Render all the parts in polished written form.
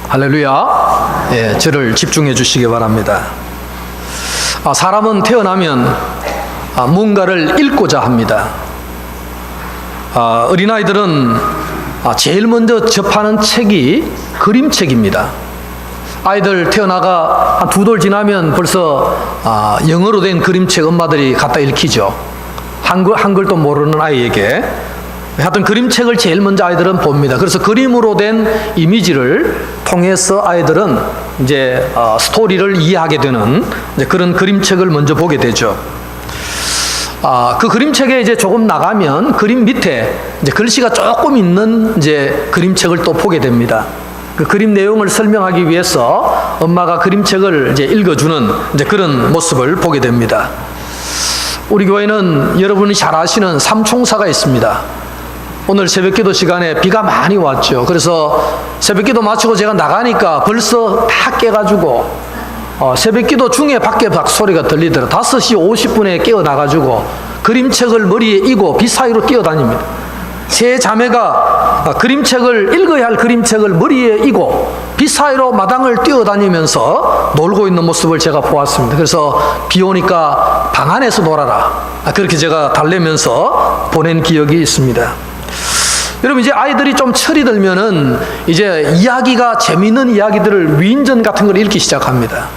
할렐루야. 예, 저를 집중해 주시기 바랍니다. 사람은 태어나면 뭔가를 읽고자 합니다. 어린아이들은 제일 먼저 접하는 책이 그림책입니다. 아이들 태어나가 한 두 돌 지나면 벌써 영어로 된 그림책 엄마들이 갖다 읽히죠. 한글도 모르는 아이에게. 하여튼 그림책을 제일 먼저 아이들은 봅니다. 그래서 그림으로 된 이미지를 통해서 아이들은 이제 스토리를 이해하게 되는 이제 그런 그림책을 먼저 보게 되죠. 그 그림책에 이제 조금 나가면 그림 밑에 이제 글씨가 조금 있는 이제 그림책을 또 보게 됩니다. 그 그림 내용을 설명하기 위해서 엄마가 그림책을 이제 읽어주는 이제 그런 모습을 보게 됩니다. 우리 교회는 여러분이 잘 아시는 삼총사가 있습니다. 오늘 새벽기도 시간에 비가 많이 왔죠. 그래서 새벽기도 마치고 제가 나가니까 벌써 다 깨가지고 새벽기도 중에 밖에 소리가 들리더라고요. 5시 50분에 깨어나가지고 그림책을 머리에 이고 비 사이로 뛰어다닙니다. 세 자매가 그림책을 읽어야 할 그림책을 머리에 이고 비 사이로 마당을 뛰어다니면서 놀고 있는 모습을 제가 보았습니다. 그래서 비 오니까 방 안에서 놀아라, 그렇게 제가 달래면서 보낸 기억이 있습니다. 여러분, 이제 아이들이 좀 철이 들면은 이제 이야기가 재미있는 이야기들을 위인전 같은 걸 읽기 시작합니다.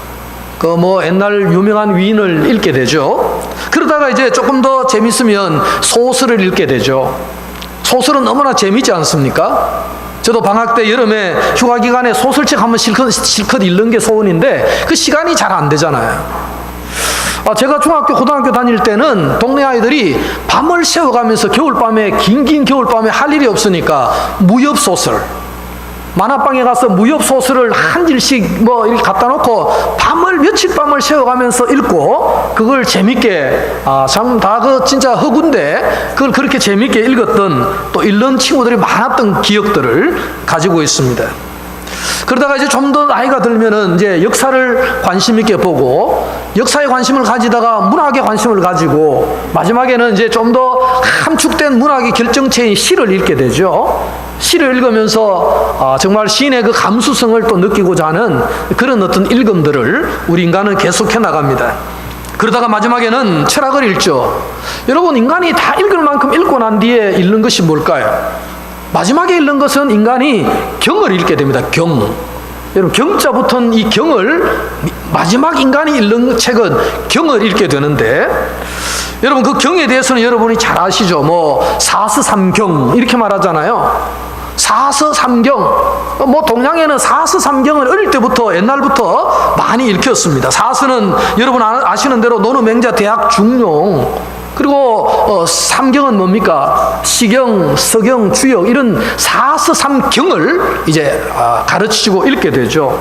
옛날 유명한 위인을 읽게 되죠. 그러다가 이제 조금 더 재밌으면 소설을 읽게 되죠. 소설은 너무나 재밌지 않습니까? 저도 방학 때 여름에 휴가 기간에 소설책 한번 실컷 읽는 게 소원인데 그 시간이 잘 안 되잖아요. 제가 중학교, 고등학교 다닐 때는 동네 아이들이 밤을 새워가면서 겨울밤에, 긴 겨울밤에 할 일이 없으니까 무협소설, 만화방에 가서 무협소설을 한 질씩 이렇게 갖다 놓고 며칠 밤을 새워가면서 읽고 그걸 재밌게, 참 다 진짜 허구인데 그걸 그렇게 재밌게 읽었던, 또 읽는 친구들이 많았던 기억들을 가지고 있습니다. 그러다가 이제 좀 더 나이가 들면은 이제 역사를 관심 있게 보고, 역사에 관심을 가지다가 문학에 관심을 가지고, 마지막에는 이제 좀 더 함축된 문학의 결정체인 시를 읽게 되죠. 시를 읽으면서 정말 시인의 그 감수성을 또 느끼고자 하는 그런 어떤 읽음들을 우리 인간은 계속해 나갑니다. 그러다가 마지막에는 철학을 읽죠. 여러분, 인간이 다 읽을 만큼 읽고 난 뒤에 읽는 것이 뭘까요? 마지막에 읽는 것은 인간이 경을 읽게 됩니다. 경. 여러분, 경자 붙은 이 경을, 마지막 인간이 읽는 책은 경을 읽게 되는데, 여러분, 그 경에 대해서는 여러분이 잘 아시죠? 사서삼경 이렇게 말하잖아요. 사서삼경. 동양에는 사서삼경을 어릴 때부터, 옛날부터 많이 읽혔습니다. 사서는 여러분 아시는 대로 노노맹자 대학 중용, 그리고 삼경은 뭡니까? 시경, 서경, 주역, 이런 사서삼경을 이제 가르치고 읽게 되죠.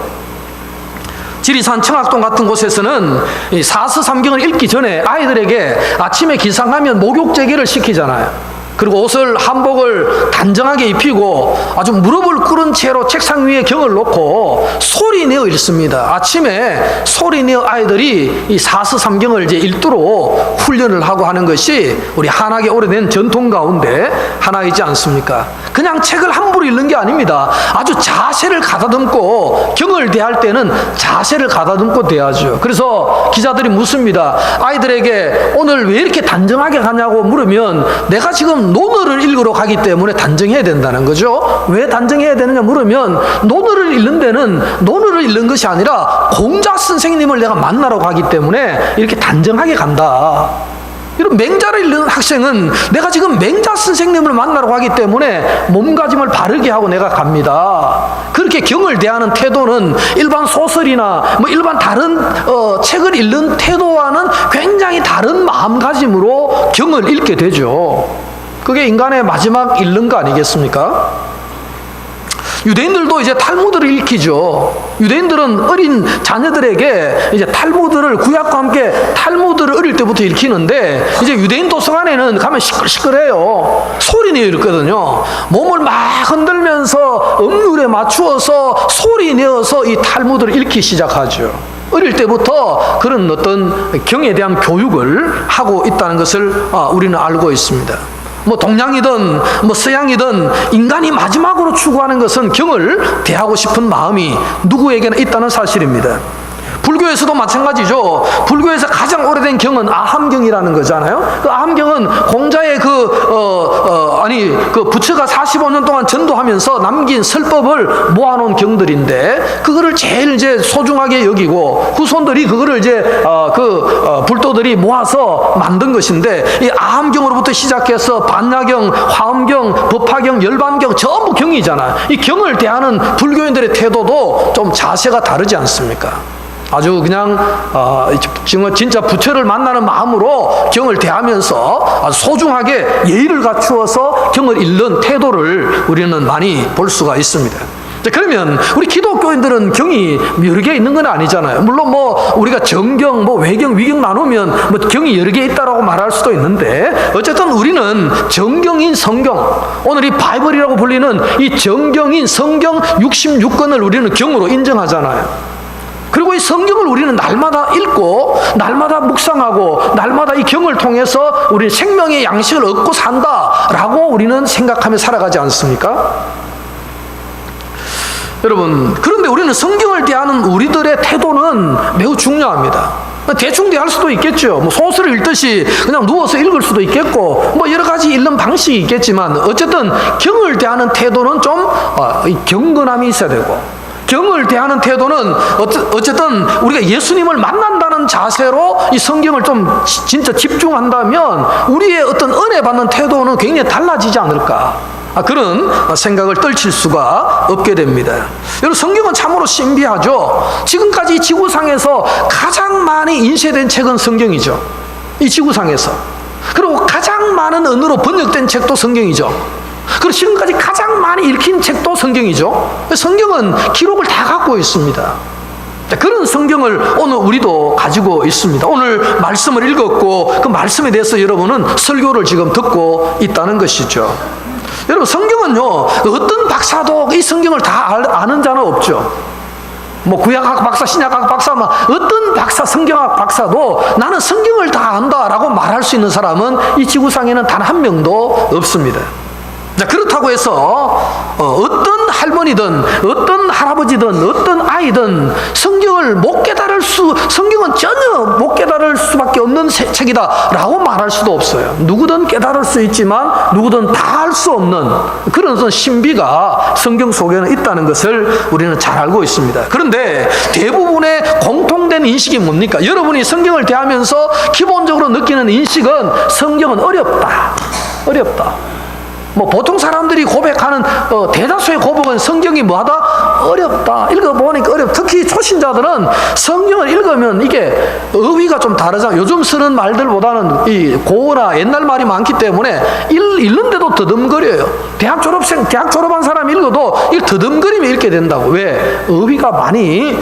지리산 청학동 같은 곳에서는 이 사서삼경을 읽기 전에 아이들에게 아침에 기상하면 목욕제기를 시키잖아요. 그리고 한복을 단정하게 입히고 아주 무릎을 꿇은 채로 책상 위에 경을 놓고 소리 내어 읽습니다. 아침에 소리 내어 아이들이 이 사서삼경을 이제 읽도록 훈련을 하고 하는 것이 우리 한학의 오래된 전통 가운데 하나이지 않습니까? 그냥 책을 함부로 읽는 게 아닙니다. 아주 자세를 가다듬고, 경을 대할 때는 자세를 가다듬고 대하죠. 그래서 기자들이 묻습니다. 아이들에게 오늘 왜 이렇게 단정하게 가냐고 물으면, 내가 지금 논어를 읽으러 가기 때문에 단정해야 된다는 거죠. 왜 단정해야 되느냐 물으면, 논어를 읽는 데는 논어를 읽는 것이 아니라 공자 선생님을 내가 만나러 가기 때문에 이렇게 단정하게 간다. 이런 맹자를 읽는 학생은 내가 지금 맹자 선생님을 만나러 가기 때문에 몸가짐을 바르게 하고 내가 갑니다. 그렇게 경을 대하는 태도는 일반 소설이나 일반 다른 책을 읽는 태도와는 굉장히 다른 마음가짐으로 경을 읽게 되죠. 그게 인간의 마지막 읽는 거 아니겠습니까? 유대인들도 이제 탈무드를 읽히죠. 유대인들은 어린 자녀들에게 이제 탈무드를, 구약과 함께 탈무드를 어릴 때부터 읽히는데, 이제 유대인 도서관에는 가면 시끌시끌해요. 소리 내어 읽거든요. 몸을 막 흔들면서 음률에 맞추어서 소리 내어서 이 탈무드를 읽기 시작하죠. 어릴 때부터 그런 어떤 경에 대한 교육을 하고 있다는 것을 우리는 알고 있습니다. 뭐 동양이든 뭐 서양이든 인간이 마지막으로 추구하는 것은 경을 대하고 싶은 마음이 누구에게나 있다는 사실입니다. 불교에서도 마찬가지죠. 불교에서 가장 오래된 경은 아함경이라는 거잖아요. 그 아함경은 공자의 그 부처가 45년 동안 전도하면서 남긴 설법을 모아놓은 경들인데, 그거를 제일 이제 소중하게 여기고 후손들이 그거를 이제 불도들이 모아서 만든 것인데, 이 아함경으로부터 시작해서 반야경, 화엄경, 법화경, 열반경 전부 경이잖아요. 이 경을 대하는 불교인들의 태도도 좀 자세가 다르지 않습니까? 아주 그냥 진짜 부처를 만나는 마음으로 경을 대하면서 아주 소중하게 예의를 갖추어서 경을 읽는 태도를 우리는 많이 볼 수가 있습니다. 그러면 우리 기독교인들은 경이 여러 개 있는 건 아니잖아요. 물론 뭐 우리가 정경, 뭐 외경, 위경 나누면 뭐 경이 여러 개 있다라고 말할 수도 있는데, 어쨌든 우리는 정경인 성경, 오늘 이 바이블이라고 불리는 이 정경인 성경 66권을 우리는 경으로 인정하잖아요. 그리고 이 성경을 우리는 날마다 읽고 날마다 묵상하고 날마다 이 경을 통해서 우리 생명의 양식을 얻고 산다라고 우리는 생각하며 살아가지 않습니까? 여러분, 그런데 우리는 성경을 대하는 우리들의 태도는 매우 중요합니다. 대충 대할 수도 있겠죠. 뭐 소설을 읽듯이 그냥 누워서 읽을 수도 있겠고, 뭐 여러 가지 읽는 방식이 있겠지만, 어쨌든 경을 대하는 태도는 좀 경건함이 있어야 되고, 경을 대하는 태도는 어쨌든 우리가 예수님을 만난다는 자세로 이 성경을 좀 진짜 집중한다면 우리의 어떤 은혜 받는 태도는 굉장히 달라지지 않을까, 그런 생각을 떨칠 수가 없게 됩니다. 여러분, 성경은 참으로 신비하죠. 지금까지 이 지구상에서 가장 많이 인쇄된 책은 성경이죠. 이 지구상에서. 그리고 가장 많은 언어로 번역된 책도 성경이죠. 그리고 지금까지 가장 많이 읽힌 책도 성경이죠. 성경은 기록을 다 갖고 있습니다. 그런 성경을 오늘 우리도 가지고 있습니다. 오늘 말씀을 읽었고 그 말씀에 대해서 여러분은 설교를 지금 듣고 있다는 것이죠. 여러분, 성경은요, 어떤 박사도 이 성경을 다 아는 자는 없죠. 뭐 구약학 박사, 신약학 박사, 어떤 박사, 성경학 박사도 나는 성경을 다 안다라고 말할 수 있는 사람은 이 지구상에는 단 한 명도 없습니다. 자, 그렇다고 해서 어떤 할머니든 어떤 할아버지든 어떤 아이든 성경은 전혀 못 깨달을 수밖에 없는 책이다라고 말할 수도 없어요. 누구든 깨달을 수 있지만 누구든 다 할 수 없는 그런 어떤 신비가 성경 속에는 있다는 것을 우리는 잘 알고 있습니다. 그런데 대부분의 공통된 인식이 뭡니까? 여러분이 성경을 대하면서 기본적으로 느끼는 인식은 성경은 어렵다. 뭐 보통 사람들이 고백하는 대다수의 고백은 성경이 뭐하다? 어렵다. 읽어보니까 어렵다. 특히 초신자들은 성경을 읽으면 이게 어휘가 좀 다르잖아요. 요즘 쓰는 말들보다는 이 고어나 옛날 말이 많기 때문에 읽는데도 더듬거려요. 대학 졸업한 사람이 읽어도 이 더듬거리며 읽게 된다고. 왜? 어휘가 많이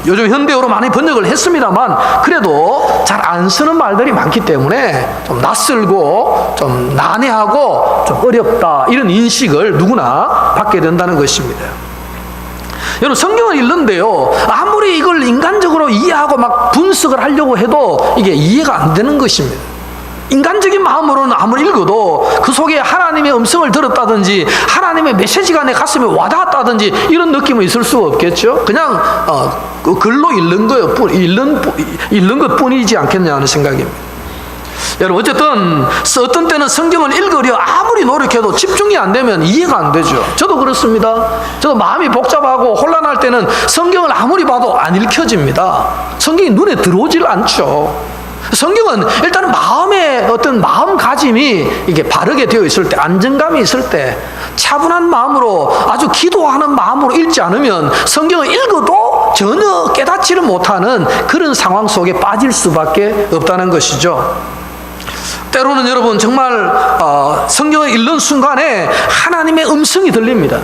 요즘 현대어로 많이 번역을 했습니다만 그래도 잘 안 쓰는 말들이 많기 때문에 좀 낯설고 좀 난해하고 좀 어렵다, 이런 인식을 누구나 받게 된다는 것입니다. 여러분, 성경을 읽는데요, 아무리 이걸 인간적으로 이해하고 막 분석을 하려고 해도 이게 이해가 안 되는 것입니다. 인간적인 마음으로는 아무리 읽어도 그 속에 하나님의 음성을 들었다든지 하나님의 메시지가 내 가슴에 와닿았다든지 이런 느낌은 있을 수가 없겠죠. 그냥 그 글로 읽는 거예요. 읽는 것뿐이지 않겠냐는 생각입니다. 여러분, 어쨌든 어떤 때는 성경을 읽으려 아무리 노력해도 집중이 안 되면 이해가 안 되죠. 저도 그렇습니다. 저도 마음이 복잡하고 혼란할 때는 성경을 아무리 봐도 안 읽혀집니다. 성경이 눈에 들어오질 않죠. 성경은 일단은 마음의 어떤 마음가짐이 이게 바르게 되어 있을 때, 안정감이 있을 때, 차분한 마음으로 아주 기도하는 마음으로 읽지 않으면 성경을 읽어도 전혀 깨닫지를 못하는 그런 상황 속에 빠질 수밖에 없다는 것이죠. 때로는 여러분 정말 성경을 읽는 순간에 하나님의 음성이 들립니다.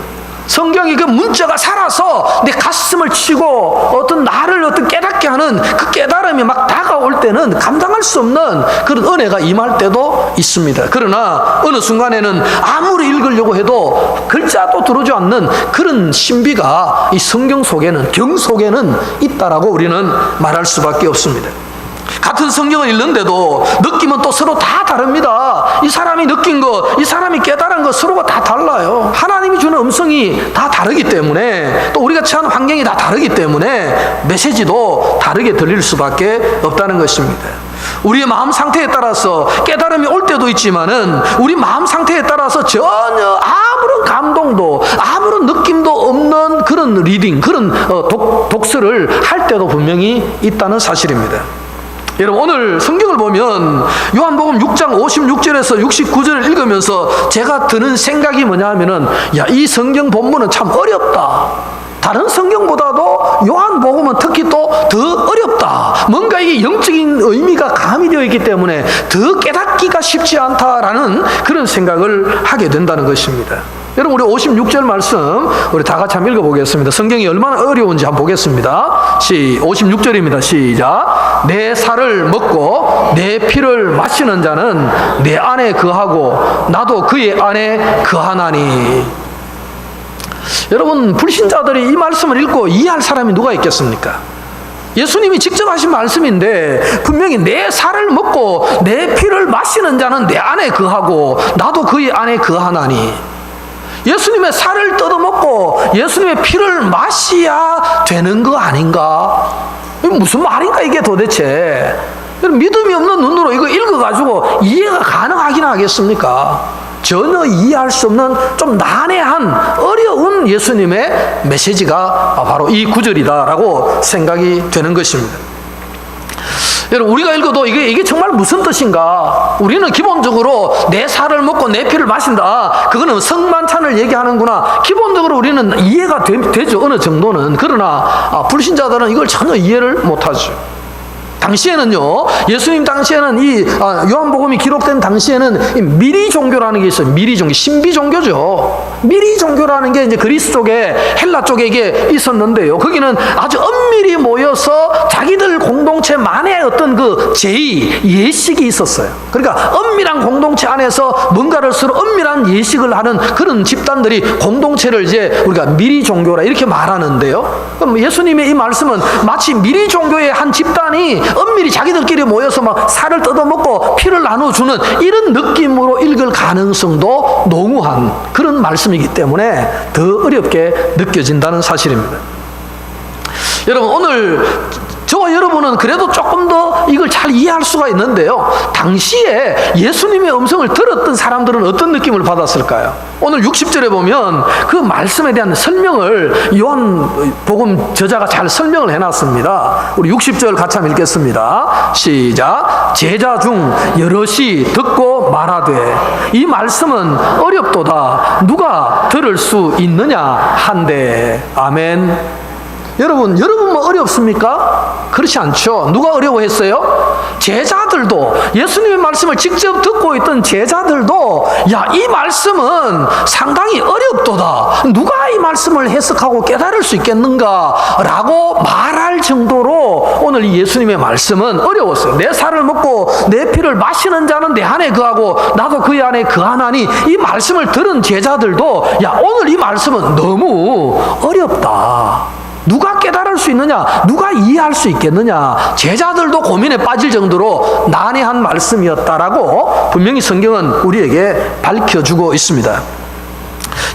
성경이 그 문자가 살아서 내 가슴을 치고 어떤 나를 깨닫게 하는 그 깨달음이 막 다가올 때는 감당할 수 없는 그런 은혜가 임할 때도 있습니다. 그러나 어느 순간에는 아무리 읽으려고 해도 글자도 들어오지 않는 그런 신비가 이 성경 속에는, 경 속에는 있다라고 우리는 말할 수밖에 없습니다. 같은 성경을 읽는데도 느낌은 또 서로 다 다릅니다. 이 사람이 느낀 거, 이 사람이 깨달은 거 서로가 다 달라요. 하나님이 주는 음성이 다 다르기 때문에, 또 우리가 처한 환경이 다 다르기 때문에 메시지도 다르게 들릴 수밖에 없다는 것입니다. 우리의 마음 상태에 따라서 깨달음이 올 때도 있지만은, 우리 마음 상태에 따라서 전혀 아무런 감동도 아무런 느낌도 없는 그런 리딩, 그런 독서를 할 때도 분명히 있다는 사실입니다. 여러분, 오늘 성경을 보면 요한복음 6장 56절에서 69절을 읽으면서 제가 드는 생각이 뭐냐 하면은, 야, 이 성경 본문은 참 어렵다. 다른 성경보다도 요한복음은 특히 또 더 어렵다. 뭔가 이게 영적인 의미가 가미되어 있기 때문에 더 깨닫기가 쉽지 않다라는 그런 생각을 하게 된다는 것입니다. 여러분, 우리 56절 말씀 우리 다 같이 한번 읽어보겠습니다. 성경이 얼마나 어려운지 한번 보겠습니다. 56절입니다. 시작. 내 살을 먹고 내 피를 마시는 자는 내 안에 거하고 나도 그의 안에 거하나니. 여러분, 불신자들이 이 말씀을 읽고 이해할 사람이 누가 있겠습니까? 예수님이 직접 하신 말씀인데, 분명히 내 살을 먹고 내 피를 마시는 자는 내 안에 거하고 나도 그의 안에 거하나니. 예수님의 살을 뜯어먹고 예수님의 피를 마셔야 되는 거 아닌가? 이게 무슨 말인가 이게 도대체? 믿음이 없는 눈으로 이거 읽어가지고 이해가 가능하긴 하겠습니까? 전혀 이해할 수 없는 좀 난해한 어려운 예수님의 메시지가 바로 이 구절이다라고 생각이 되는 것입니다. 여러분, 우리가 읽어도 이게 정말 무슨 뜻인가? 우리는 기본적으로 내 살을 먹고 내 피를 마신다, 그거는 성만찬을 얘기하는구나, 기본적으로 우리는 이해가 되죠, 어느 정도는. 그러나 불신자들은 이걸 전혀 이해를 못하죠. 당시에는요, 예수님 당시에는 이 요한복음이 기록된 당시에는 이 미리 종교라는 게 있어요. 미리 종교, 신비 종교죠. 미리 종교라는 게 이제 그리스 쪽에, 헬라 쪽에 이게 있었는데요. 거기는 아주 엄밀히 모여서 자기들 공동체만의 어떤 그 제의, 예식이 있었어요. 그러니까 엄밀한 공동체 안에서 뭔가를 서로 엄밀한 예식을 하는 그런 집단들이 공동체를 이제 우리가 미리 종교라 이렇게 말하는데요. 그럼 예수님의 이 말씀은 마치 미리 종교의 한 집단이 엄밀히 자기들끼리 모여서 막 살을 뜯어먹고 피를 나눠주는 이런 느낌으로 읽을 가능성도 농후한 그런 말씀이기 때문에 더 어렵게 느껴진다는 사실입니다. 여러분, 오늘 저와 여러분은 그래도 조금 더 이걸 잘 이해할 수가 있는데요, 당시에 예수님의 음성을 들었던 사람들은 어떤 느낌을 받았을까요? 오늘 60절에 보면 그 말씀에 대한 설명을 요한복음 저자가 잘 설명을 해놨습니다. 우리 60절 같이 한번 읽겠습니다. 시작. 제자 중 여럿이 듣고 말하되 이 말씀은 어렵도다, 누가 들을 수 있느냐 한데. 아멘. 여러분 뭐 어렵습니까? 그렇지 않죠. 누가 어려워했어요? 제자들도, 예수님의 말씀을 직접 듣고 있던 제자들도, 야, 이 말씀은 상당히 어렵도다, 누가 이 말씀을 해석하고 깨달을 수 있겠는가 라고 말할 정도로 오늘 이 예수님의 말씀은 어려웠어요. 내 살을 먹고 내 피를 마시는 자는 내 안에 거하고 나도 그의 안에 거하나니. 이 말씀을 들은 제자들도, 야, 오늘 이 말씀은 너무 어렵다, 누가 깨달을 수 있느냐, 누가 이해할 수 있겠느냐, 제자들도 고민에 빠질 정도로 난해한 말씀이었다라고 분명히 성경은 우리에게 밝혀주고 있습니다.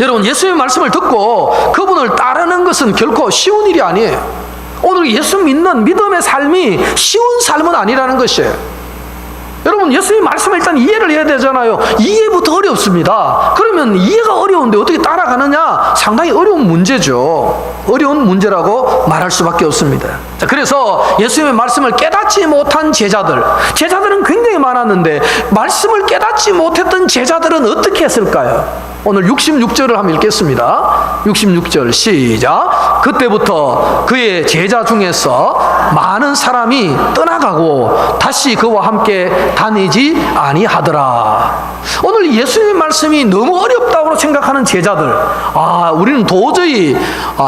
여러분, 예수님의 말씀을 듣고 그분을 따르는 것은 결코 쉬운 일이 아니에요. 오늘 예수 믿는 믿음의 삶이 쉬운 삶은 아니라는 것이에요. 여러분, 예수님 말씀을 일단 이해를 해야 되잖아요. 이해부터 어렵습니다. 그러면 이해가 어려운데 어떻게 따라가느냐? 상당히 어려운 문제죠. 어려운 문제라고 말할 수밖에 없습니다. 자, 그래서 예수님의 말씀을 깨닫지 못한 제자들은 굉장히 많았는데, 말씀을 깨닫지 못했던 제자들은 어떻게 했을까요? 오늘 66절을 한번 읽겠습니다. 66절 시작. 그때부터 그의 제자 중에서 많은 사람이 떠나가고 다시 그와 함께 다니지 아니하더라. 오늘 예수님의 말씀이 너무 어렵다고 생각하는 제자들, 우리는 도저히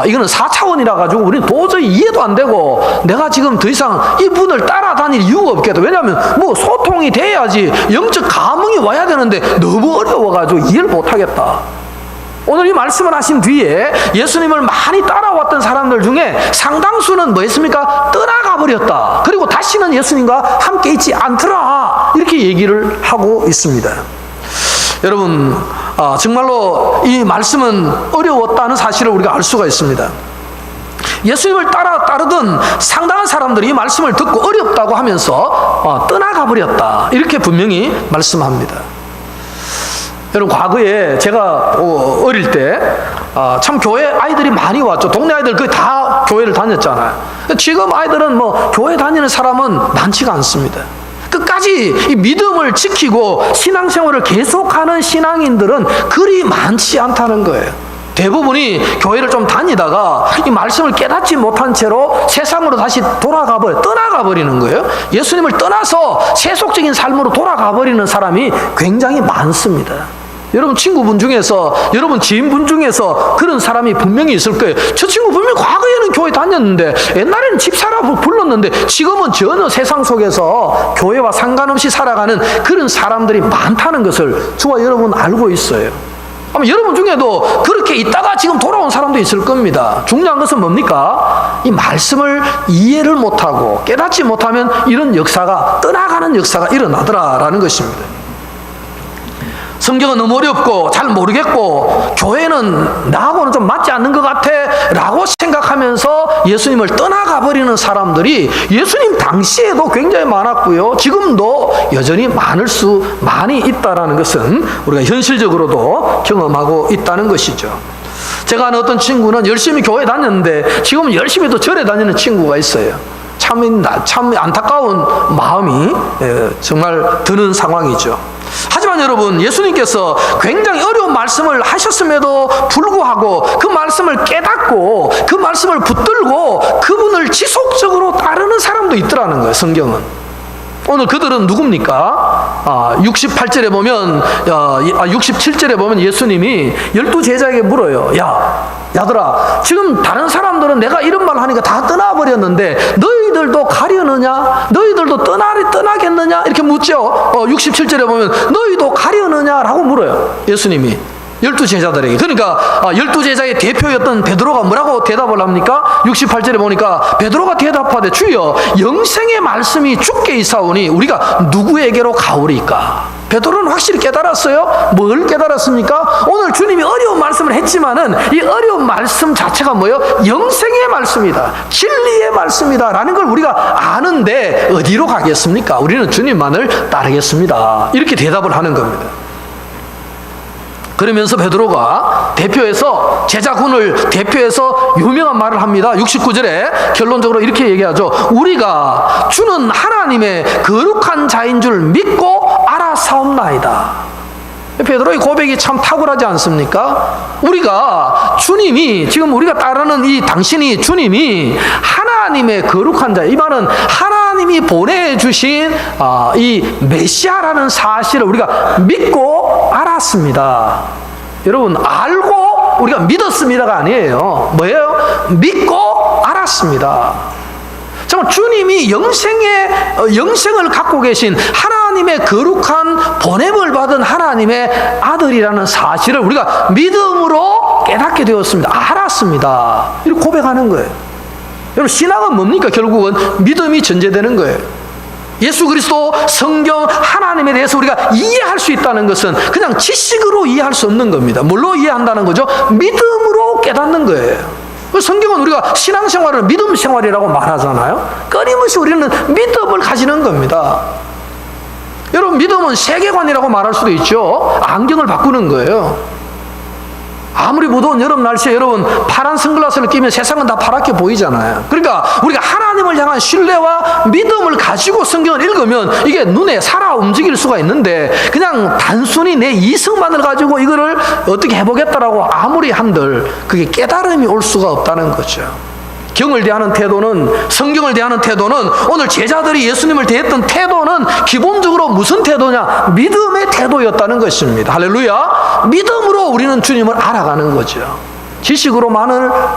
이거는 4차원이라 가지고 우리는 도저히 이해도 안 되고 내가 지금 더 이상 이분을 따라다닐 이유가 없겠다. 왜냐하면 뭐 소통이 돼야지 영적 감흥이 와야 되는데 너무 어려워가지고 이해를 못하겠다. 오늘 이 말씀을 하신 뒤에 예수님을 많이 따라왔던 사람들 중에 상당수는 뭐 했습니까? 떠나가 떠나가버렸다. 그리고 다시는 예수님과 함께 있지 않더라. 이렇게 얘기를 하고 있습니다. 여러분, 정말로 이 말씀은 어려웠다는 사실을 우리가 알 수가 있습니다. 예수님을 따르던 상당한 사람들이 이 말씀을 듣고 어렵다고 하면서 떠나가버렸다. 이렇게 분명히 말씀합니다. 여러분, 과거에 제가 어릴 때 참 교회 아이들이 많이 왔죠. 동네 아이들 거의 다 교회를 다녔잖아요. 지금 아이들은 뭐 교회 다니는 사람은 많지가 않습니다. 끝까지 이 믿음을 지키고 신앙생활을 계속하는 신앙인들은 그리 많지 않다는 거예요. 대부분이 교회를 좀 다니다가 이 말씀을 깨닫지 못한 채로 세상으로 다시 떠나가 버리는 거예요. 예수님을 떠나서 세속적인 삶으로 돌아가 버리는 사람이 굉장히 많습니다. 여러분 친구분 중에서, 여러분 지인분 중에서 그런 사람이 분명히 있을 거예요. 저 친구 분명히 과거에는 교회 다녔는데, 옛날에는 집사라 불렀는데 지금은 전혀 세상 속에서 교회와 상관없이 살아가는 그런 사람들이 많다는 것을 저와 여러분 알고 있어요. 아마 여러분 중에도 그렇게 있다가 지금 돌아온 사람도 있을 겁니다. 중요한 것은 뭡니까? 이 말씀을 이해를 못하고 깨닫지 못하면 이런 역사가, 떠나가는 역사가 일어나더라라는 것입니다. 성경은 너무 어렵고 잘 모르겠고 교회는 나하고는 좀 맞지 않는 것 같아 라고 생각하면서 예수님을 떠나가 버리는 사람들이 예수님 당시에도 굉장히 많았고요, 지금도 여전히 많이 있다는 것은 우리가 현실적으로도 경험하고 있다는 것이죠. 제가 아는 어떤 친구는 열심히 교회 다녔는데 지금은 열심히 또 절에 다니는 친구가 있어요. 참 안타까운 마음이 정말 드는 상황이죠. 하지만 여러분, 예수님께서 굉장히 어려운 말씀을 하셨음에도 불구하고 그 말씀을 깨닫고 그 말씀을 붙들고 그분을 지속적으로 따르는 사람도 있더라는 거예요. 성경은. 오늘 그들은 누굽니까? 67절에 보면 예수님이 12제자에게 물어요. 야들아, 지금 다른 사람들은 내가 이런 말 하니까 다 떠나버렸는데 너희들도 가려느냐? 너희들도 떠나겠느냐? 이렇게 묻죠. 67절에 보면 너희도 가려느냐라고 물어요, 예수님이 12제자들에게. 그러니까 12제자의 대표였던 베드로가 뭐라고 대답을 합니까? 68절에 보니까 베드로가 대답하되 주여, 영생의 말씀이 주께 있사오니 우리가 누구에게로 가오리까? 베드로는 확실히 깨달았어요. 뭘 깨달았습니까? 오늘 주님이 어려운 말씀을 했지만은 이 어려운 말씀 자체가 뭐예요? 영생의 말씀이다, 진리의 말씀이다 라는 걸 우리가 아는데 어디로 가겠습니까? 우리는 주님만을 따르겠습니다. 이렇게 대답을 하는 겁니다. 그러면서 베드로가 제자군을 대표해서 유명한 말을 합니다. 69절에 결론적으로 이렇게 얘기하죠. 우리가 주는 하나님의 거룩한 자인 줄 믿고 알아사옵나이다. 베드로의 고백이 참 탁월하지 않습니까? 지금 우리가 따르는 이 당신이, 주님이 하나님의 거룩한 자, 이 말은 하나님이 보내주신 이 메시아라는 사실을 우리가 믿고 알았습니다. 여러분, 알고 우리가 믿었습니다가 아니에요. 뭐예요? 믿고 알았습니다. 정말 주님이 영생을 갖고 계신 하나님의 거룩한 보냄을 받은 하나님의 아들이라는 사실을 우리가 믿음으로 깨닫게 되었습니다. 알았습니다. 이렇게 고백하는 거예요. 여러분, 신앙은 뭡니까? 결국은 믿음이 전제되는 거예요. 예수 그리스도, 성경, 하나님에 대해서 우리가 이해할 수 있다는 것은 그냥 지식으로 이해할 수 없는 겁니다. 뭘로 이해한다는 거죠? 믿음으로 깨닫는 거예요. 성경은 우리가 신앙생활을 믿음 생활이라고 말하잖아요. 끊임없이 우리는 믿음을 가지는 겁니다. 여러분, 믿음은 세계관이라고 말할 수도 있죠. 안경을 바꾸는 거예요. 아무리 무더운 여름 날씨에 여러분 파란 선글라스를 끼면 세상은 다 파랗게 보이잖아요. 그러니까 우리가 하나님을 향한 신뢰와 믿음을 가지고 성경을 읽으면 이게 눈에 살아 움직일 수가 있는데, 그냥 단순히 내 이성만을 가지고 이거를 어떻게 해보겠다라고 아무리 한들 그게 깨달음이 올 수가 없다는 거죠. 경을 대하는 태도는, 성경을 대하는 태도는, 오늘 제자들이 예수님을 대했던 태도는 기본적으로 무슨 태도냐? 믿음의 태도였다는 것입니다. 할렐루야. 믿음으로 우리는 주님을 알아가는 거죠.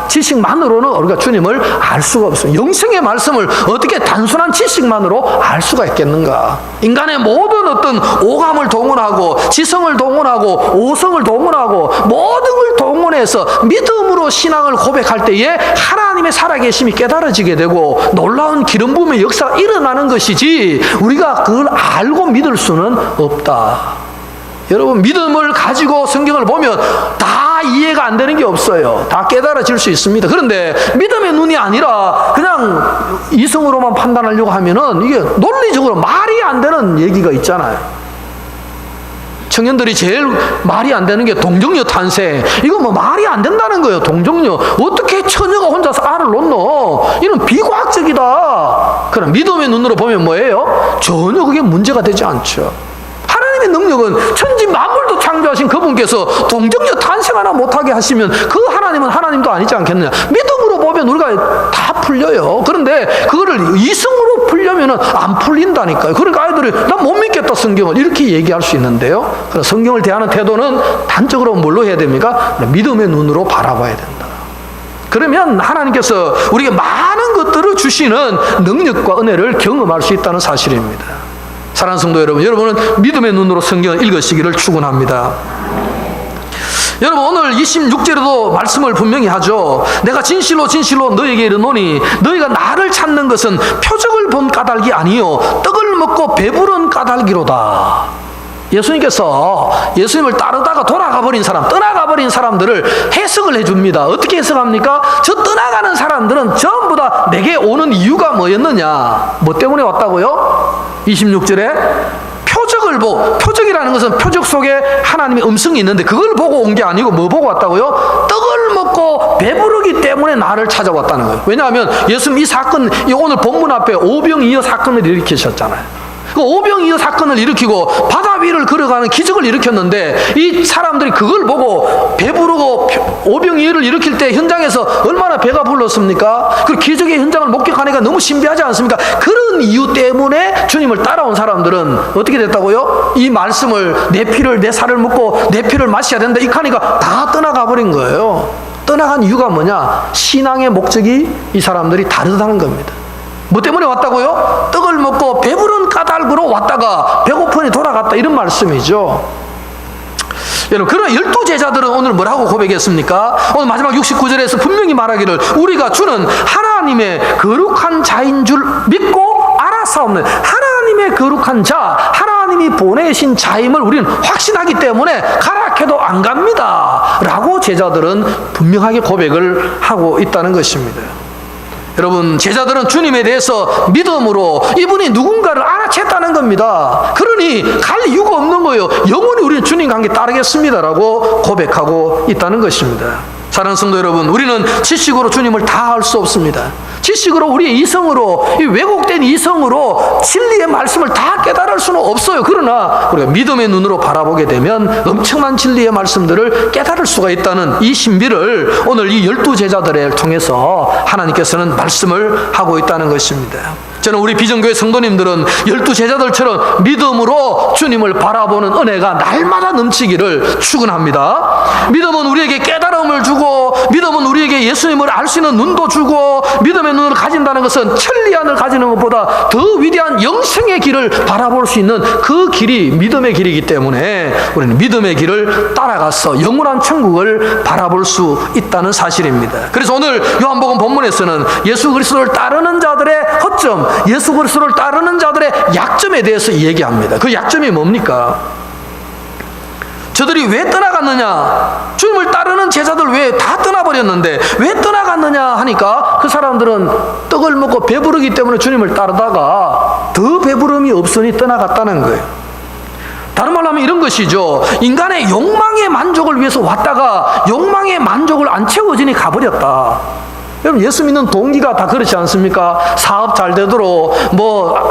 지식만으로는 우리가 주님을 알 수가 없어요. 영생의 말씀을 어떻게 단순한 지식만으로 알 수가 있겠는가? 인간의 모든 어떤 오감을 동원하고 지성을 동원하고 오성을 동원하고 모든 걸 동원해서 믿음으로 신앙을 고백할 때에 하나님의 살아계심이 깨달아지게 되고 놀라운 기름 부음의 역사가 일어나는 것이지 우리가 그걸 알고 믿을 수는 없다. 여러분, 믿음을 가지고 성경을 보면 다 이해가 안 되는 게 없어요. 다 깨달아질 수 있습니다. 그런데 믿음의 눈이 아니라 그냥 이성으로만 판단하려고 하면은 이게 논리적으로 말이 안 되는 얘기가 있잖아요. 청년들이 제일 말이 안 되는 게 동정녀 탄생. 이거 뭐 말이 안 된다는 거예요. 동정녀. 어떻게 처녀가 혼자서 알을 놓노? 이건 비과학적이다. 그럼 믿음의 눈으로 보면 뭐예요? 전혀 그게 문제가 되지 않죠. 하나님의 능력은 천지 만물도 창조하신 그분께서 동정녀 탄생 하나 못하게 하시면 그 하나님은 하나님도 아니지 않겠느냐. 믿음으로 보면 우리가 다 풀려요. 그런데 그거를 이성으로 풀려면 안 풀린다니까요. 그러니까 아이들이 난 못 믿겠다 성경을 이렇게 얘기할 수 있는데요. 그래서 성경을 대하는 태도는 단적으로 뭘로 해야 됩니까? 믿음의 눈으로 바라봐야 된다. 그러면 하나님께서 우리에게 많은 것들을 주시는 능력과 은혜를 경험할 수 있다는 사실입니다. 사랑하는 성도 여러분, 여러분은 믿음의 눈으로 성경을 읽으시기를 축원합니다. 여러분, 오늘 26절에도 말씀을 분명히 하죠. 내가 진실로 너희에게 이르노니 너희가 나를 찾는 것은 표적을 본 까닭이 아니요 떡을 먹고 배부른 까닭이로다. 예수님께서 예수님을 따르다가 떠나가버린 사람들을 해석을 해줍니다. 어떻게 해석합니까? 저 떠나가는 사람들은 전부 다 내게 오는 이유가 뭐였느냐? 뭐 때문에 왔다고요? 26절에 표적이라는 것은 표적 속에 하나님의 음성이 있는데 그걸 보고 온 게 아니고 뭐 보고 왔다고요? 떡을 먹고 배부르기 때문에 나를 찾아왔다는 거예요. 왜냐하면 예수님 이 오늘 본문 앞에 오병이어 사건을 일으키셨잖아요. 그 오병이어 사건을 일으키고 바다 위를 걸어가는 기적을 일으켰는데 이 사람들이 그걸 보고 배부르고 오병이어를 일으킬 때 현장에서 얼마나 배가 불렀습니까? 그 기적의 현장을 목격하니까 너무 신비하지 않습니까? 그런 이유 때문에 주님을 따라온 사람들은 어떻게 됐다고요? 이 말씀을 내 살을 먹고 내 피를 마셔야 된다 이렇게 하니까 다 떠나가 버린 거예요. 떠나간 이유가 뭐냐? 신앙의 목적이 이 사람들이 다르다는 겁니다. 뭐 때문에 왔다고요? 떡을 먹고 배부른 까닭으로 왔다가 배고프니 돌아갔다 이런 말씀이죠. 여러분, 그런 12제자들은 오늘 뭐라고 고백했습니까? 오늘 마지막 69절에서 분명히 말하기를 우리가 주는 하나님의 거룩한 자인 줄 믿고 알아사옵는 하나님의 거룩한 자, 하나님이 보내신 자임을 우리는 확신하기 때문에 가라 해도 안 갑니다 라고 제자들은 분명하게 고백을 하고 있다는 것입니다. 여러분, 제자들은 주님에 대해서 믿음으로 이분이 누군가를 알아챘다는 겁니다. 그러니 갈 이유가 없는 거예요. 영원히 우리는 주님과 함께 따르겠습니다라고 고백하고 있다는 것입니다. 사랑하는 성도 여러분, 우리는 지식으로 주님을 다 알 수 없습니다. 지식으로 우리의 이성으로, 이 왜곡된 이성으로 진리의 말씀을 다 깨달을 수는 없어요. 그러나 우리가 믿음의 눈으로 바라보게 되면 엄청난 진리의 말씀들을 깨달을 수가 있다는 이 신비를 오늘 이 12제자들을 통해서 하나님께서는 말씀을 하고 있다는 것입니다. 저는 우리 비전교회 성도님들은 12제자들처럼 믿음으로 주님을 바라보는 은혜가 날마다 넘치기를 축원합니다. 믿음은 우리에게 깨달음을 주고, 믿음은 우리에게 예수님을 알 수 있는 눈도 주고, 믿음의 눈을 가진다는 것은 천리안을 가지는 것보다 더 위대한 영생의 길을 바라볼 수 있는 그 길이 믿음의 길이기 때문에 우리는 믿음의 길을 따라가서 영원한 천국을 바라볼 수 있다는 사실입니다. 그래서 오늘 요한복음 본문에서는 예수 그리스도를 따르는 자들의 허점, 예수 그리스도를 따르는 자들의 약점에 대해서 얘기합니다. 그 약점이 뭡니까? 저들이 왜 떠나갔느냐? 주님을 따르는 제자들 왜 다 떠나버렸는데 왜 떠나갔느냐 하니까 그 사람들은 떡을 먹고 배부르기 때문에 주님을 따르다가 더 배부름이 없으니 떠나갔다는 거예요. 다른 말로 하면 이런 것이죠. 인간의 욕망의 만족을 위해서 왔다가 욕망의 만족을 안 채워지니 가버렸다. 여러분, 예수 믿는 동기가 다 그렇지 않습니까? 사업 잘 되도록,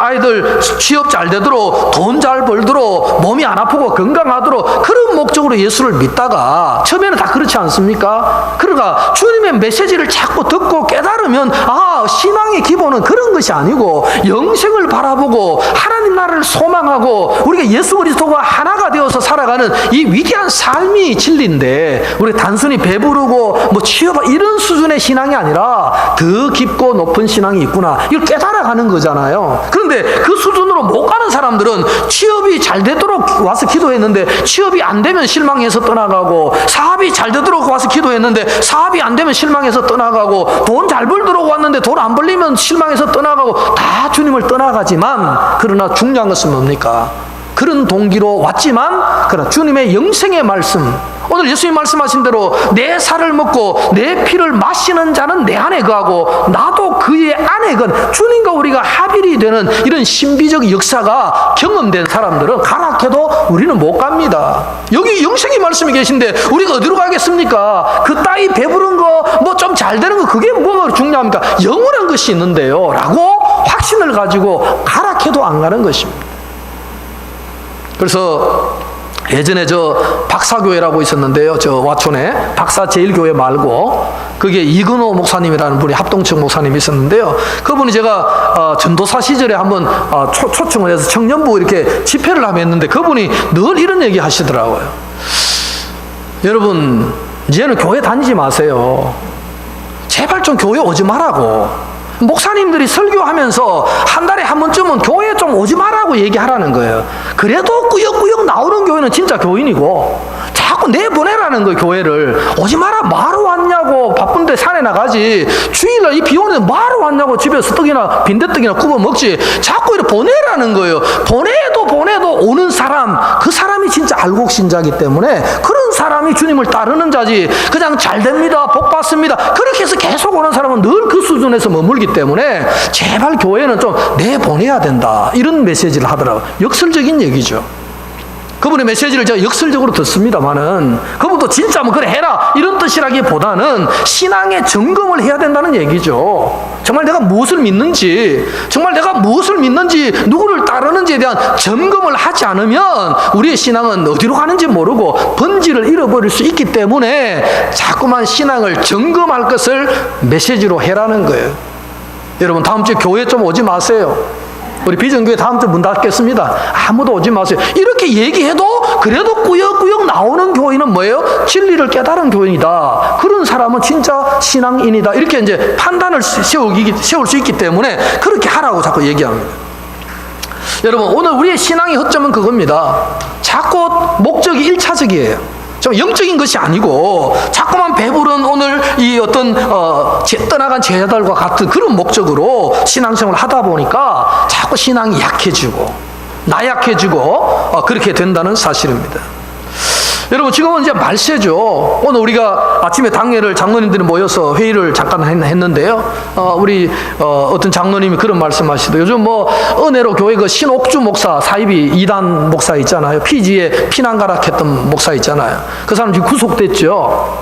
아이들 취업 잘 되도록, 돈 잘 벌도록, 몸이 안 아프고 건강하도록 그런 목적으로 예수를 믿다가 처음에는 다 그렇지 않습니까? 그러니까 주님의 메시지를 자꾸 듣고 깨달으면 우리가 신앙의 기본은 그런 것이 아니고 영생을 바라보고 하나님 나라를 소망하고 우리가 예수 그리스도가 하나가 되어서 살아가는 이 위대한 삶이 진리인데, 우리 단순히 배부르고 뭐 취업 이런 수준의 신앙이 아니라 더 깊고 높은 신앙이 있구나, 이걸 깨달아가는 거잖아요. 그런데 그 수준으로 못 가는 사람들은 취업이 잘 되도록 와서 기도했는데 취업이 안 되면 실망해서 떠나가고, 사업이 잘 되도록 와서 기도했는데 사업이 안 되면 실망해서 떠나가고, 돈 잘 벌도록 왔는데 돈 안 벌리면 실망해서 떠나가고, 다 주님을 떠나가지만, 그러나 중요한 것은 뭡니까? 그런 동기로 왔지만 그러나 주님의 영생의 말씀, 오늘 예수님 말씀하신 대로 내 살을 먹고 내 피를 마시는 자는 내 안에 거하고 나도 그의 안에 건, 주님과 우리가 합일이 되는 이런 신비적 역사가 경험된 사람들은 가락해도 우리는 못 갑니다. 여기 영생의 말씀이 계신데 우리가 어디로 가겠습니까? 그 따위 배부른 거 뭐 좀 잘 되는 거 그게 뭐가 중요합니까? 영원한 것이 있는데요 라고 확신을 가지고 가락해도 안 가는 것입니다. 그래서 예전에 저 박사교회라고 있었는데요, 저 와촌에 박사제일교회 말고 그게 이근호 목사님이라는 분이 합동청 목사님이 있었는데요, 그분이 제가 전도사 시절에 한번 초청을 해서 청년부 이렇게 집회를 하면 했는데, 그분이 늘 이런 얘기 하시더라고요. 여러분, 이제는 교회 다니지 마세요. 제발 좀 교회 오지 말라고. 목사님들이 설교하면서 한 달에 한 번쯤은 교회 좀 오지 말라고 얘기하라는 거예요. 그래도 꾸역꾸역 나오는 교회는 진짜 교인이고, 자꾸 내보내라는 거예요. 교회를 오지 마라. 뭐하러 왔냐고, 바쁜데 산에 나가지, 주일날 이 비 오는데 뭐하러 왔냐고, 집에서 떡이나 빈대떡이나 구워 먹지, 자꾸 이렇게 보내라는 거예요. 보내도 오는 사람, 그 사람이 진짜 알곡신자이기 때문에 그런 사람이 주님을 따르는 자지, 그냥 잘 됩니다, 복 받습니다, 그렇게 해서 계속 오는 사람은 늘 그 수준에서 머물기 때문에 제발 교회는 좀 내보내야 된다, 이런 메시지를 하더라고요. 역설적인 얘기죠. 그분의 메시지를 제가 역설적으로 듣습니다만은, 그분도 진짜 뭐 그래 해라 이런 뜻이라기보다는 신앙의 점검을 해야 된다는 얘기죠. 정말 내가 무엇을 믿는지, 누구를 따르는지에 대한 점검을 하지 않으면 우리의 신앙은 어디로 가는지 모르고 본질을 잃어버릴 수 있기 때문에 자꾸만 신앙을 점검할 것을 메시지로 해라는 거예요. 여러분, 다음 주에 교회 좀 오지 마세요. 우리 비전교회 다음 주 문 닫겠습니다. 아무도 오지 마세요. 이렇게 얘기해도 그래도 꾸역꾸역 나오는 교인은 뭐예요? 진리를 깨달은 교인이다, 그런 사람은 진짜 신앙인이다, 이렇게 이제 판단을 세울 수 있기 때문에 그렇게 하라고 자꾸 얘기합니다. 여러분, 오늘 우리의 신앙의 허점은 그겁니다. 자꾸 목적이 1차적이에요. 좀 영적인 것이 아니고 자꾸만 배부른 오늘 이 어떤 떠나간 제자들과 같은 그런 목적으로 신앙생활을 하다 보니까 자꾸 신앙이 약해지고 나약해지고 그렇게 된다는 사실입니다. 여러분, 지금은 이제 말세죠. 오늘 우리가 아침에 당회를 장로님들이 모여서 회의를 잠깐 했는데요. 우리 어떤 장로님이 그런 말씀하시더라고요. 요즘 뭐 은혜로 교회 그 신옥주 목사, 사이비 2단 목사 있잖아요. 피지에 피난가락했던 목사 있잖아요. 그 사람 지금 구속됐죠.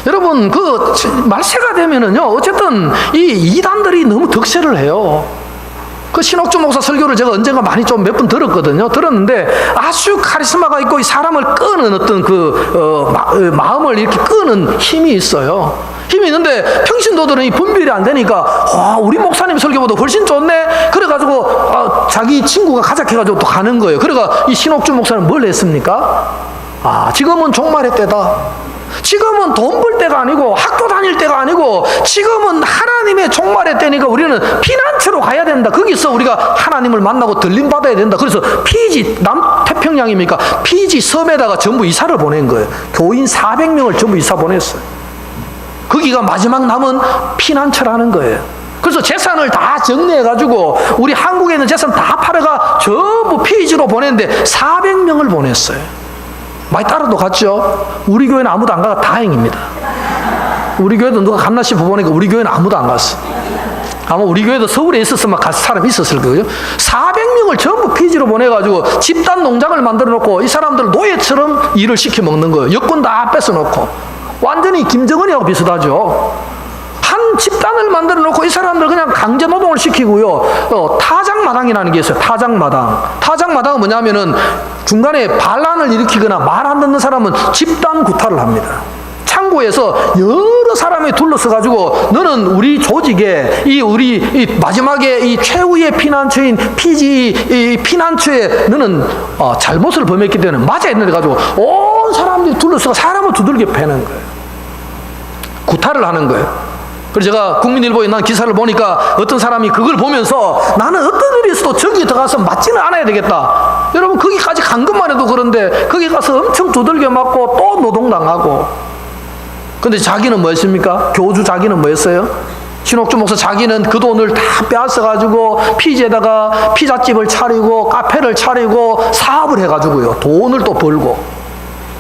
여러분, 그 말세가 되면은요, 어쨌든 이 이단들이 너무 득세를 해요. 그 신옥주 목사 설교를 제가 언젠가 많이 좀 몇 번 들었거든요. 들었는데 아주 카리스마가 있고 사람을 끄는 어떤 마음을 이렇게 끄는 힘이 있어요. 힘이 있는데 평신도들은 이 분별이 안 되니까 우리 목사님 설교보다 훨씬 좋네, 그래가지고 자기 친구가 가작해가지고 또 가는 거예요. 그래가 이 신옥주 목사는 뭘 했습니까? 지금은 종말의 때다, 지금은 돈 벌 때가 아니고 학교 다닐 때가 아니고 지금은 하나님의 종말의 때니까 우리는 피난처로 가야 된다, 거기서 우리가 하나님을 만나고 들림 받아야 된다. 그래서 피지, 남태평양입니까? 피지 섬에다가 전부 이사를 보낸 거예요. 교인 400명을 전부 이사 보냈어요. 거기가 마지막 남은 피난처라는 거예요. 그래서 재산을 다 정리해가지고 우리 한국에 있는 재산 다 팔아가 전부 피지로 보냈는데 400명을 보냈어요. 많이 따라도 갔죠? 우리 교회는 아무도 안 가가 다행입니다. 우리 교회도 누가 갔나 싶어 보니까 우리 교회는 아무도 안 갔어. 아마 우리 교회도 서울에 있었으면 갈 사람이 있었을 거예요. 400명을 전부 피지로 보내가지고 집단 농장을 만들어 놓고 이 사람들 노예처럼 일을 시켜 먹는 거예요. 여권 다 뺏어 놓고. 완전히 김정은이하고 비슷하죠. 한 집단을 만들어 놓고 이 사람들 그냥 강제 노동을 시키고요. 타작마당이라는 게 있어요. 타작마당. 타작마당은 뭐냐면은 중간에 반란을 일으키거나 말 안 듣는 사람은 집단 구타를 합니다. 창고에서 여러 사람이 둘러서 가지고 너는 우리 조직에 우리 마지막에 이 최후의 피난처인 이 피난처에 너는 잘못을 범했기 때문에 맞아야 된다 가지고 온 사람들이 둘러서 사람을 두들겨 패는 거예요. 구타를 하는 거예요. 그래서 제가 국민일보에 난 기사를 보니까 어떤 사람이 그걸 보면서 나는 어떤 일이 있어도 저기 들어가서 맞지는 않아야 되겠다. 여러분 거기까지 간 것만 해도 그런데 거기 가서 엄청 두들겨 맞고 또 노동당하고. 근데 자기는 뭐였습니까? 교주 자기는 뭐였어요? 신옥주 목사 자기는 그 돈을 다 빼앗아가지고 피지에다가 피자집을 차리고 카페를 차리고 사업을 해가지고요 돈을 또 벌고.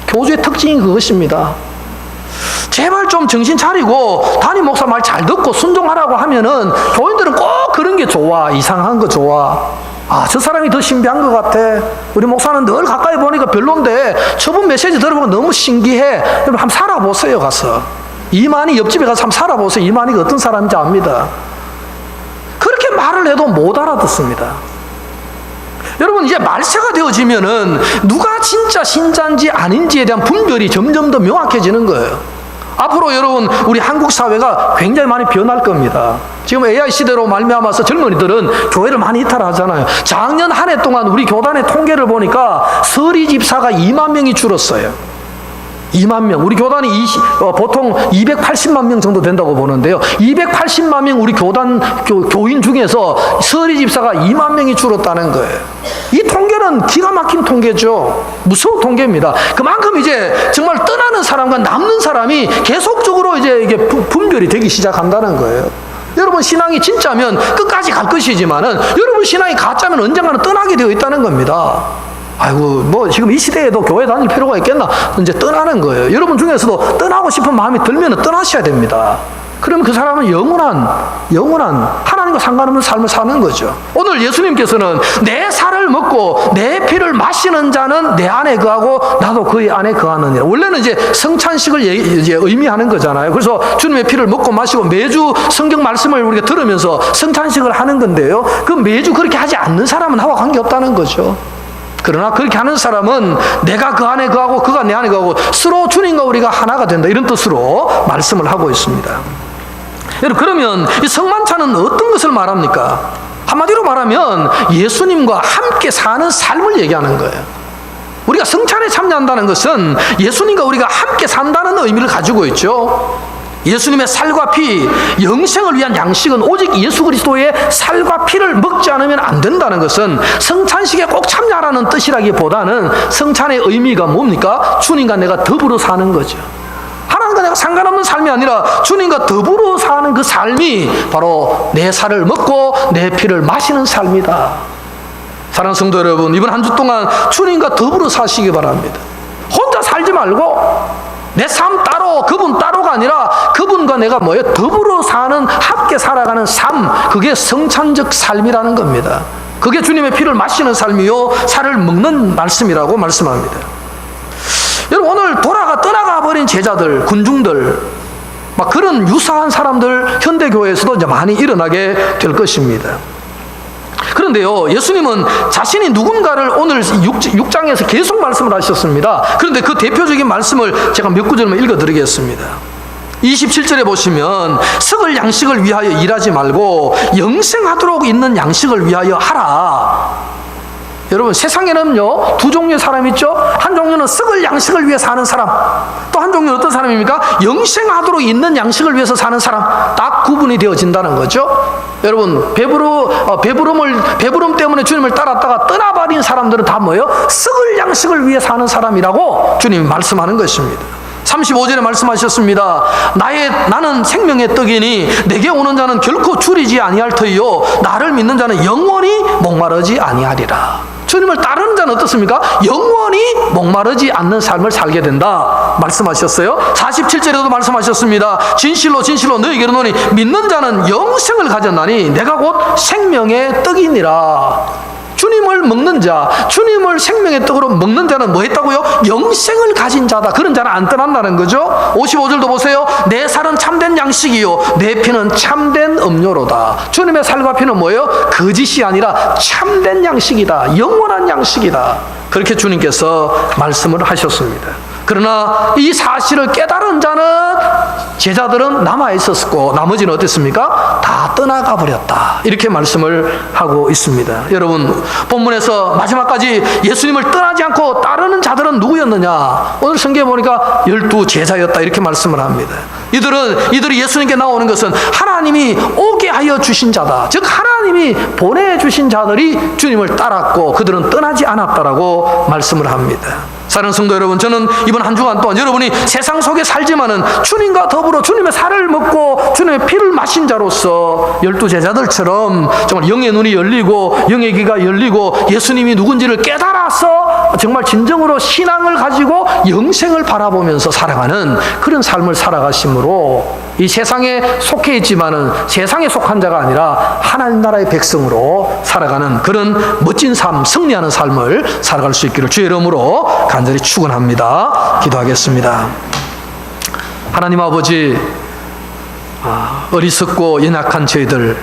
교주의 특징이 그것입니다. 제발 좀 정신 차리고 담임 목사 말 잘 듣고 순종하라고 하면은 교인들은 꼭 그런 게 좋아. 이상한 거 좋아. 저 사람이 더 신비한 것 같아. 우리 목사는 늘 가까이 보니까 별론데 저분 메시지 들어보면 너무 신기해. 여러분 한번 살아보세요. 가서 이만희 옆집에 가서 한번 살아보세요. 이만희가 어떤 사람인지 압니다. 그렇게 말을 해도 못 알아듣습니다. 여러분 이제 말세가 되어지면은 누가 진짜 신자인지 아닌지에 대한 분별이 점점 더 명확해지는 거예요. 앞으로 여러분 우리 한국 사회가 굉장히 많이 변할 겁니다. 지금 AI 시대로 말미암아서 젊은이들은 교회를 많이 이탈하잖아요. 작년 한 해 동안 우리 교단의 통계를 보니까 서리 집사가 2만 명이 줄었어요. 2만 명. 우리 교단이 보통 280만 명 정도 된다고 보는데요. 280만 명 우리 교단 교인 중에서 서리 집사가 2만 명이 줄었다는 거예요. 이 통계는 기가 막힌 통계죠. 무서운 통계입니다. 그만큼 이제 정말 떠나는 사람과 남는 사람이 계속적으로 이제 이게 분별이 되기 시작한다는 거예요. 여러분 신앙이 진짜면 끝까지 갈 것이지만은 여러분 신앙이 가짜면 언젠가는 떠나게 되어 있다는 겁니다. 아이고 뭐 지금 이 시대에도 교회 다닐 필요가 있겠나? 이제 떠나는 거예요. 여러분 중에서도 떠나고 싶은 마음이 들면 떠나셔야 됩니다. 그럼 그 사람은 영원한 하나님과 상관없는 삶을 사는 거죠. 오늘 예수님께서는 내 살을 먹고 내 피를 마시는 자는 내 안에 거하고 나도 그의 안에 거하느니라. 원래는 이제 성찬식을 이제 의미하는 거잖아요. 그래서 주님의 피를 먹고 마시고 매주 성경 말씀을 우리가 들으면서 성찬식을 하는 건데요. 그 매주 그렇게 하지 않는 사람은 나와 관계없다는 거죠. 그러나 그렇게 하는 사람은 내가 그 안에 거하고 그가 내 안에 거하고 서로 주님과 우리가 하나가 된다. 이런 뜻으로 말씀을 하고 있습니다. 여러분 그러면 이 성만찬은 어떤 것을 말합니까? 한마디로 말하면 예수님과 함께 사는 삶을 얘기하는 거예요. 우리가 성찬에 참여한다는 것은 예수님과 우리가 함께 산다는 의미를 가지고 있죠. 예수님의 살과 피, 영생을 위한 양식은 오직 예수 그리스도의 살과 피를 먹지 않으면 안 된다는 것은 성찬식에 꼭 참여하라는 뜻이라기보다는 성찬의 의미가 뭡니까? 주님과 내가 더불어 사는 거죠. 하나님과 내가 상관없는 삶이 아니라 주님과 더불어 사는 그 삶이 바로 내 살을 먹고 내 피를 마시는 삶이다. 사랑하는 성도 여러분, 이번 한 주 동안 주님과 더불어 사시기 바랍니다. 혼자 살지 말고 내 삶 따로 그분 따로가 아니라 그분과 내가 뭐예요? 더불어 사는 함께 살아가는 삶, 그게 성찬적 삶이라는 겁니다. 그게 주님의 피를 마시는 삶이요 살을 먹는 말씀이라고 말씀합니다. 여러분 오늘 떠나가 버린 제자들, 군중들 막 그런 유사한 사람들 현대교회에서도 이제 많이 일어나게 될 것입니다. 그런데요, 예수님은 자신이 누군가를 오늘 6장에서 계속 말씀을 하셨습니다. 그런데 그 대표적인 말씀을 제가 몇 구절만 읽어드리겠습니다. 27절에 보시면 썩을 양식을 위하여 일하지 말고 영생하도록 있는 양식을 위하여 하라. 여러분 세상에는요 두 종류의 사람이 있죠. 한 종류는 썩을 양식을 위해 사는 사람, 또 한 종류는 어떤 사람입니까? 영생하도록 있는 양식을 위해서 사는 사람. 딱 구분이 되어진다는 거죠. 여러분 배부름 때문에 주님을 따랐다가 떠나버린 사람들은 다 뭐예요? 썩을 양식을 위해 사는 사람이라고 주님이 말씀하는 것입니다. 35절에 말씀하셨습니다. 나는 생명의 떡이니 내게 오는 자는 결코 줄이지 아니할 터이요 나를 믿는 자는 영원히 목마르지 아니하리라. 주님을 따르는 자는 어떻습니까? 영원히 목마르지 않는 삶을 살게 된다 말씀하셨어요. 47절에도 말씀하셨습니다. 진실로 진실로 너희에게 이르노니 믿는 자는 영생을 가졌나니 내가 곧 생명의 떡이니라. 주님을 먹는 자, 주님을 생명의 떡으로 먹는 자는 뭐 했다고요? 영생을 가진 자다. 그런 자는 안 떠난다는 거죠. 55절도 보세요. 내 살은 참된 양식이요 내 피는 참된 음료로다. 주님의 살과 피는 뭐예요? 거짓이 아니라 참된 양식이다. 영원한 양식이다. 그렇게 주님께서 말씀을 하셨습니다. 그러나 이 사실을 깨달은 자는 제자들은 남아 있었고 나머지는 어땠습니까? 다 떠나가 버렸다. 이렇게 말씀을 하고 있습니다. 여러분, 본문에서 마지막까지 예수님을 떠나지 않고 따르는 자들은 누구였느냐? 오늘 성경에 보니까 12 제자였다 이렇게 말씀을 합니다. 이들이 예수님께 나오는 것은 하나님이 오게 하여 주신 자다. 즉 하나님이 보내주신 자들이 주님을 따랐고 그들은 떠나지 않았다라고 말씀을 합니다. 사랑하는 성도 여러분, 저는 이번 한 주간 동안 여러분이 세상 속에 살지만은 주님과 더불어 주님의 살을 먹고 주님의 피를 마신 자로서 12 제자들처럼 정말 영의 눈이 열리고 영의 귀가 열리고 예수님이 누군지를 깨달아서 정말 진정으로 신앙을 가지고 영생을 바라보면서 살아가는 그런 삶을 살아가심으로 이 세상에 속해 있지만은 세상에 속한 자가 아니라 하나님 나라의 백성으로 살아가는 그런 멋진 삶, 승리하는 삶을 살아갈 수 있기를 주의 이름으로 간절히 축원합니다. 기도하겠습니다. 하나님 아버지, 어리석고 연약한 저희들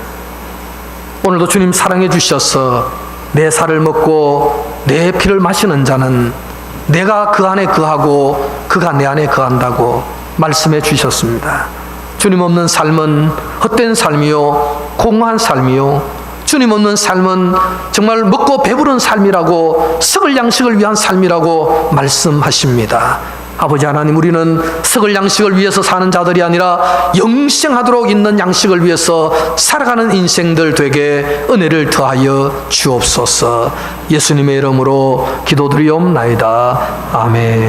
오늘도 주님 사랑해 주셔서 내 살을 먹고 내 피를 마시는 자는 내가 그 안에 거하고 그가 내 안에 거한다고 말씀해 주셨습니다. 주님 없는 삶은 헛된 삶이요 공허한 삶이요 주님 없는 삶은 정말 먹고 배부른 삶이라고 썩을 양식을 위한 삶이라고 말씀하십니다. 아버지 하나님, 우리는 썩을 양식을 위해서 사는 자들이 아니라 영생하도록 있는 양식을 위해서 살아가는 인생들 되게 은혜를 더하여 주옵소서. 예수님의 이름으로 기도드리옵나이다. 아멘.